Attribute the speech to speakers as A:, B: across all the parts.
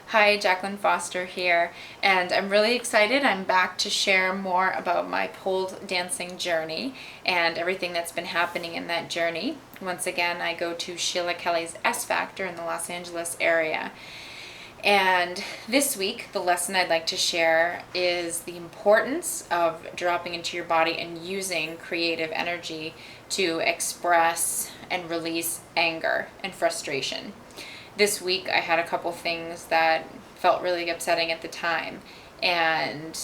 A: Hi, Jacqueline Foster here, and I'm really excited. I'm back to share more about my pole dancing journey and everything that's been happening in that journey. Once again, I go to Sheila Kelley's SFactor in the Los Angeles area. And this week, the lesson I'd like to share is the importance of dropping into your body and using creative energy to express and release anger and frustration. This week I had a couple things that felt really upsetting at the time, and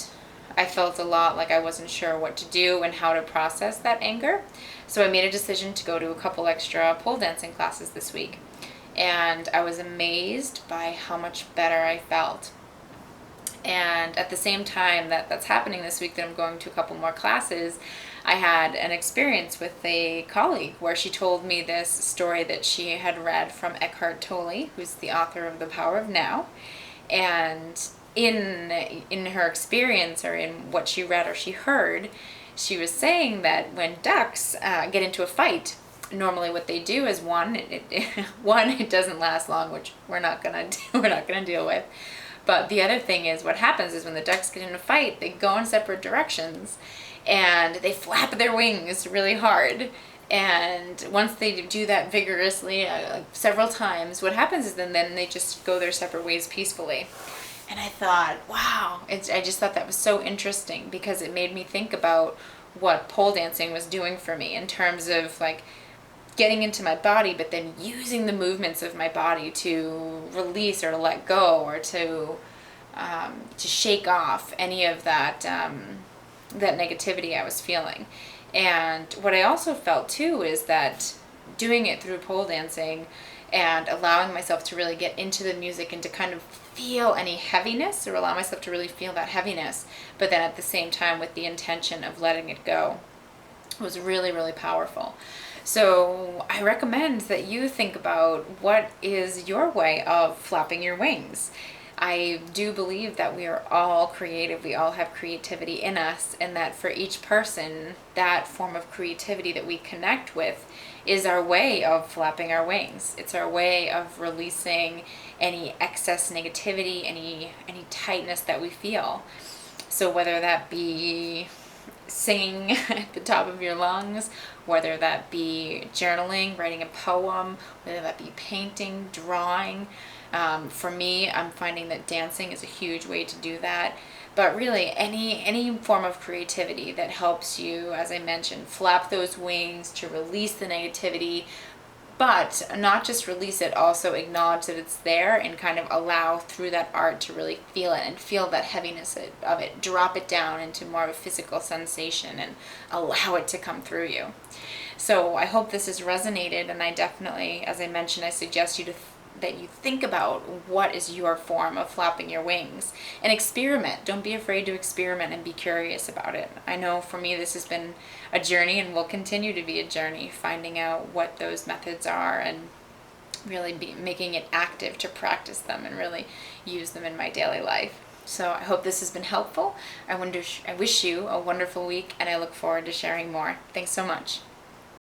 A: I felt a lot like I wasn't sure what to do and how to process that anger. So I made a decision to go to a couple extra pole dancing classes this week, and I was amazed by how much better I felt. And at the same time that's happening this week, that I'm going to a couple more classes, I had an experience with a colleague where she told me this story that she had read from Eckhart Tolle, who's the author of The Power of Now. And in her experience, or in what she read or she heard, she was saying that when ducks get into a fight, normally what they do is it doesn't last long, which we're not gonna deal with. But the other thing is, what happens is when the ducks get in a fight, they go in separate directions and they flap their wings really hard. And once they do that vigorously several times, what happens is then they just go their separate ways peacefully. And I thought, wow, I just thought that was so interesting, because it made me think about what pole dancing was doing for me in terms of like getting into my body, but then using the movements of my body to release or to let go, or to shake off any of that negativity I was feeling. And what I also felt too is that doing it through pole dancing and allowing myself to really get into the music and to kind of feel any heaviness, or allow myself to really feel that heaviness, but then at the same time with the intention of letting it go, was really, really powerful. So I recommend that you think about what is your way of flapping your wings. I do believe that we are all creative. We all have creativity in us, and that for each person, that form of creativity that we connect with is our way of flapping our wings. It's our way of releasing any excess negativity, any tightness that we feel. So whether that be singing at the top of your lungs, whether that be journaling, writing a poem, whether that be painting, drawing. For me, I'm finding that dancing is a huge way to do that. But really, any form of creativity that helps you, as I mentioned, flap those wings to release the negativity, but not just release it, also acknowledge that it's there, and kind of allow through that art to really feel it and feel that heaviness of it, drop it down into more of a physical sensation and allow it to come through you. So I hope this has resonated, and I definitely, as I mentioned, I suggest that you think about what is your form of flapping your wings, and experiment. Don't be afraid to experiment and be curious about it. I know for me this has been a journey, and will continue to be a journey, finding out what those methods are and really making it active to practice them and really use them in my daily life. So I hope this has been helpful. I wish you a wonderful week, and I look forward to sharing more. Thanks so much.